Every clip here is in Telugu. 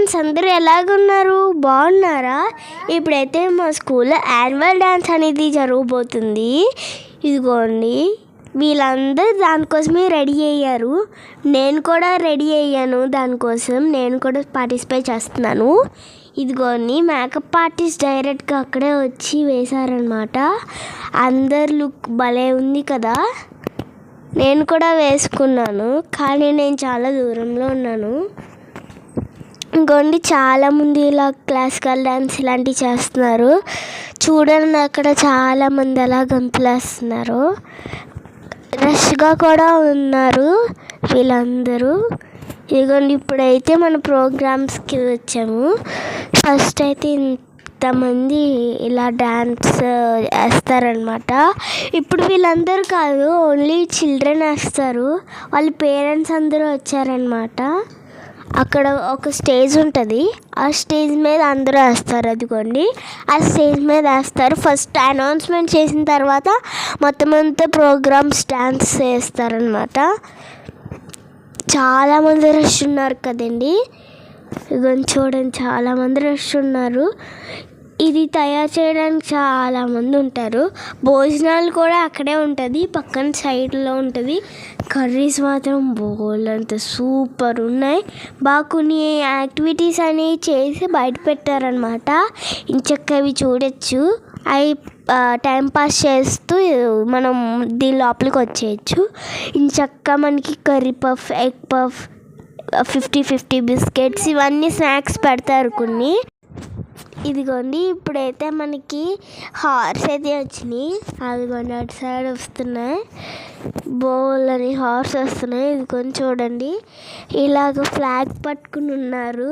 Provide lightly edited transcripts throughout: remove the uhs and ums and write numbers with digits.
ఫ్రెండ్స్, అందరూ ఎలాగున్నారు? బాగున్నారా? ఇప్పుడైతే మా స్కూల్లో యాన్యువల్ డ్యాన్స్ అనేది జరగబోతుంది. ఇదిగోండి, వీళ్ళందరూ దానికోసమే రెడీ అయ్యారు. నేను కూడా రెడీ అయ్యాను. దానికోసం నేను కూడా పార్టిసిపేట్ చేస్తున్నాను. ఇదిగోండి, మేకప్ ఆర్టిస్ట్ డైరెక్ట్గా అక్కడే వచ్చి వేశారనమాట. అందరు లుక్ భలే ఉంది కదా. నేను కూడా వేసుకున్నాను, కానీ నేను చాలా దూరంలో ఉన్నాను. ఇంకోండి, చాలామంది ఇలా క్లాసికల్ డ్యాన్స్ ఇలాంటివి చేస్తున్నారు. చూడండి, అక్కడ చాలామంది అలా గంతులేస్తున్నారు. రష్గా కూడా ఉన్నారు వీళ్ళందరూ. ఇదిగోండి, ఇప్పుడైతే మన ప్రోగ్రామ్స్కి వచ్చాము. ఫస్ట్ అయితే ఇంతమంది ఇలా డ్యాన్స్ వేస్తారనమాట. ఇప్పుడు వీళ్ళందరూ కాదు, ఓన్లీ చిల్డ్రన్ వేస్తారు. వాళ్ళ పేరెంట్స్ అందరూ వచ్చారనమాట. అక్కడ ఒక స్టేజ్ ఉంటుంది. ఆ స్టేజ్ మీద అందరూ వేస్తారు. అదిగోండి, ఆ స్టేజ్ మీద వేస్తారు. ఫస్ట్ అనౌన్స్మెంట్ చేసిన తర్వాత మొత్తం అంతా ప్రోగ్రామ్స్ డ్యాన్స్ వేస్తారనమాట. చాలామంది రష్ ఉన్నారు కదండి. ఇదిగోండి, చూడండి, చాలామంది రష్ ఉన్నారు. ఇది తయారు చేయడానికి చాలామంది ఉంటారు. భోజనాలు కూడా అక్కడే ఉంటుంది, పక్కన సైడ్లో ఉంటుంది. కర్రీస్ మాత్రం బోల్డంత సూపర్ ఉన్నాయి. బాగా కొన్ని యాక్టివిటీస్ అనేవి చేసి బయట పెట్టారనమాట. ఇంచక్క అవి చూడొచ్చు. అవి టైం పాస్ చేస్తూ మనం దీని లోపలికి వచ్చేయచ్చు. ఇంచక్క మనకి curry puff, egg puff, 50-50 biscuits, ఇవన్నీ స్నాక్స్ పెడతారు కొన్ని. ఇదిగోండి, ఇప్పుడైతే మనకి హార్స్ అయితే వచ్చినాయి. అదిగోండి, అటు సైడ్ వస్తున్నాయి. బౌల్ అని హార్స్ వస్తున్నాయి. ఇదిగోండి, చూడండి, ఇలాగ ఫ్లాగ్ పట్టుకుని ఉన్నారు.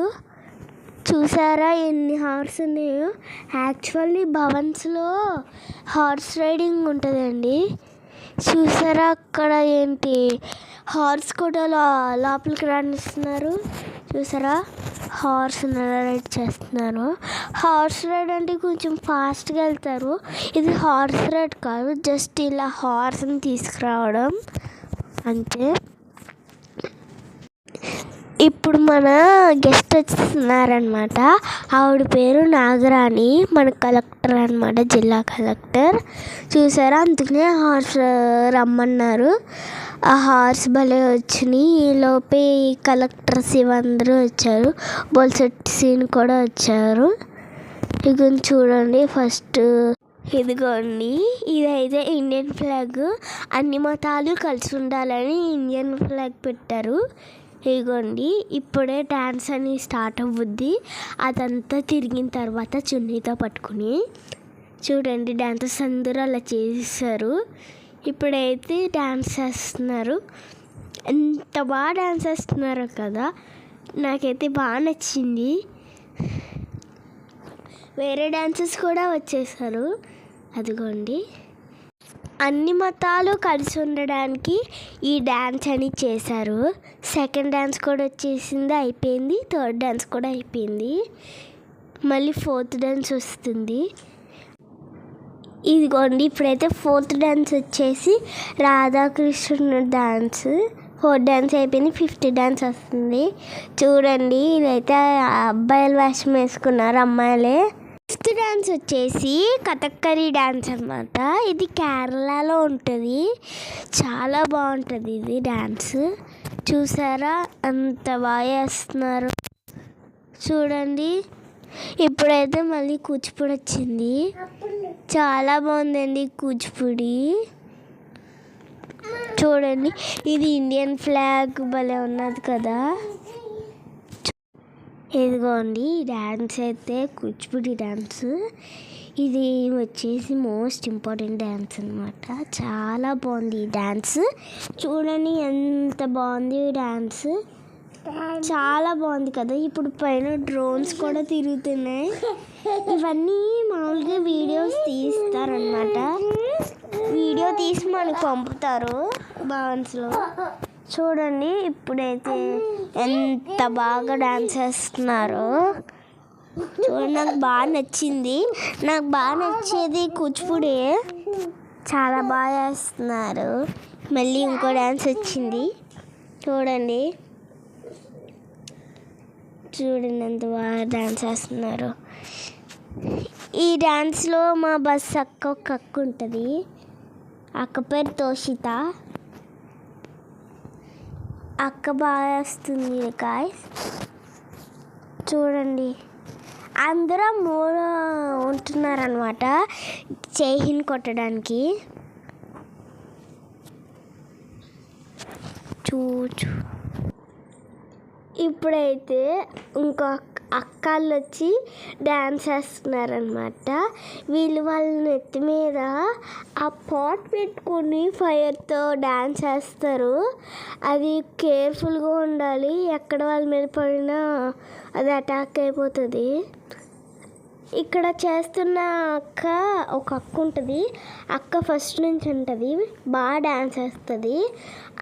చూసారా ఎన్ని హార్స్ ఉన్నాయో? యాక్చువల్లీ భవన్స్లో హార్స్ రైడింగ్ ఉంటుందండి. చూసారా, అక్కడ ఏంటి హార్స్ కూడా లోపలికి రానిస్తున్నారు. చూసారా, హార్స్ రైడ్ చేస్తున్నారు. హార్స్ రైడ్ అంటే కొంచెం ఫాస్ట్గా వెళ్తారు. ఇది హార్స్ రైడ్ కాదు, జస్ట్ ఇలా హార్స్ని తీసుకురావడం అంతే. ఇప్పుడు మన గెస్ట్ వచ్చిస్తున్నారనమాట. ఆవిడ పేరు నాగరాణి, మన కలెక్టర్ అనమాట, జిల్లా కలెక్టర్. చూసారా, అందుకనే హార్స్ రమ్మన్నారు. ఆ హార్స్ భలే వచ్చినాయి. ఈలోపే కలెక్టర్స్ ఇవందరూ వచ్చారు. బొల్సెట్ సీన్ కూడా వచ్చారు. ఇక చూడండి, ఫస్ట్ ఇదిగోండి, ఇదైతే ఇండియన్ ఫ్లాగ్. అన్ని మతాలు కలిసి ఉండాలని ఇండియన్ ఫ్లాగ్ పెట్టారు. ఇదిగోండి, ఇప్పుడే డ్యాన్స్ అని స్టార్ట్ అవ్వుద్ది. అదంతా తిరిగిన తర్వాత చున్నీతో పట్టుకుని చూడండి, డాన్సర్స్ అందరూ అలా చేస్తారు. ఇప్పుడైతే డ్యాన్స్ చేస్తున్నారు. ఎంత బాగా డ్యాన్స్ చేస్తున్నారో కదా, నాకైతే బాగా నచ్చింది. వేరే డాన్సర్స్ కూడా వచ్చేసారు. అదిగోండి, అన్ని మతాలు కలిసి ఉండడానికి ఈ డ్యాన్స్ అని చేశారు. సెకండ్ డ్యాన్స్ కూడా వచ్చేసింది, అయిపోయింది. థర్డ్ డ్యాన్స్ కూడా అయిపోయింది. మళ్ళీ ఫోర్త్ డ్యాన్స్ వస్తుంది. ఇదిగోండి, ఇప్పుడైతే ఫోర్త్ డ్యాన్స్ వచ్చేసి రాధాకృష్ణుడు డ్యాన్స్. ఫోర్త్ డ్యాన్స్ అయిపోయింది, ఫిఫ్త్ డ్యాన్స్ వస్తుంది. చూడండి, ఇదైతే అబ్బాయిల వేషం వేసుకున్నారు, అమ్మాయిలే. ఫిఫ్త్ డ్యాన్స్ వచ్చేసి కథక్కరి డ్యాన్స్ అన్నమాట. ఇది కేరళలో ఉంటుంది. చాలా బాగుంటుంది ఇది డ్యాన్స్. చూసారా, అంత బాగా వేస్తున్నారు. చూడండి, ఇప్పుడైతే మళ్ళీ కూచిపూడి వచ్చింది. చాలా బాగుందండి కూచిపూడి. చూడండి, ఇది ఇండియన్ ఫ్లాగ్ భలే ఉన్నది కదా. ఇదిగోండి, డ్యాన్స్ అయితే కూచిపూడి డ్యాన్స్. ఇది వచ్చేసి మోస్ట్ ఇంపార్టెంట్ డ్యాన్స్ అనమాట. చాలా బాగుంది ఈ డ్యాన్స్. చూడండి, ఎంత బాగుంది ఈ డ్యాన్స్. చాలా బాగుంది కదా. ఇప్పుడు పైన డ్రోన్స్ కూడా తిరుగుతున్నాయి. ఇవన్నీ మామూలుగా వీడియోస్ తీస్తారనమాట. వీడియో తీసి మనకు పంపుతారు భవన్స్లో. చూడండి, ఇప్పుడైతే ఎంత బాగా డ్యాన్స్ చేస్తున్నారో చూడండి. నాకు బాగా నచ్చింది. నాకు బాగా నచ్చేది కూచిపూడి. చాలా బాగా వేస్తున్నారు. మళ్ళీ ఇంకో డ్యాన్స్ వచ్చింది చూడండి. చూడండి ఎంత బాగా డాన్స్ చేస్తున్నారు. ఈ డాన్స్లో మా బస్ ఒక అక్క ఉంటుంది. అక్క పేరు తోషిత. అక్క బాగా వస్తుంది గాయ్స్. చూడండి అందరూ మూల ఉంటున్నారనమాట చేహిని కొట్టడానికి. ఇప్పుడైతే ఇంకో అక్కళ్ళు వచ్చి డ్యాన్స్ చేస్తున్నారనమాట. వీళ్ళు వాళ్ళ నెత్తి మీద ఆ పాట్ పెట్టుకొని ఫైర్తో డ్యాన్స్ చేస్తారు. అది కేర్ఫుల్గా ఉండాలి, ఎక్కడ వాళ్ళ మీద పడినా అది అటాక్ అయిపోతుంది. ఇక్కడ చేస్తున్న ఒక అక్క ఉంటుంది. అక్క ఫస్ట్ నుంచి ఉంటుంది, బాగా డ్యాన్స్ చేస్తుంది.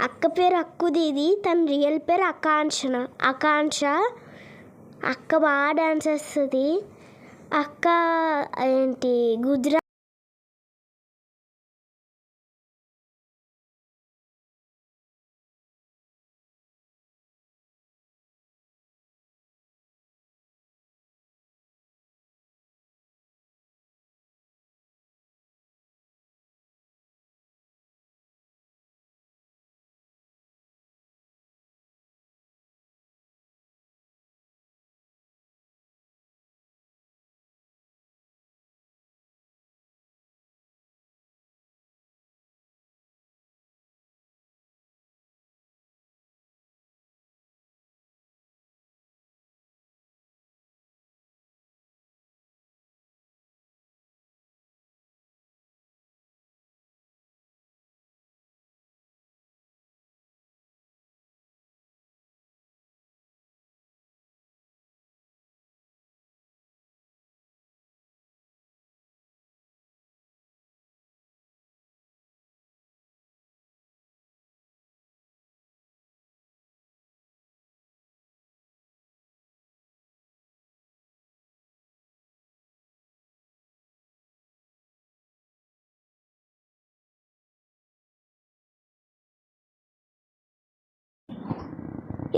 అక్క పేరు అక్కుదీది, తన రియల్ పేరు ఆకాంక్ష. అక్క బాగా డ్యాన్స్ చేస్తుంది. అక్క గుజరాత్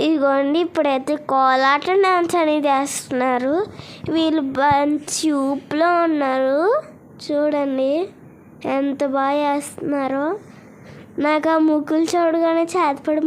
ఇదిగోండి ఇప్పుడైతే కోలాటం డాన్స్ అనేది చేస్తున్నారు. వీళ్ళు మంచి ఊపులో ఉన్నారు. చూడండి ఎంత బాగా చేస్తున్నారో. నాకు ఆ ముగ్గులు చూడగానే చేతపడి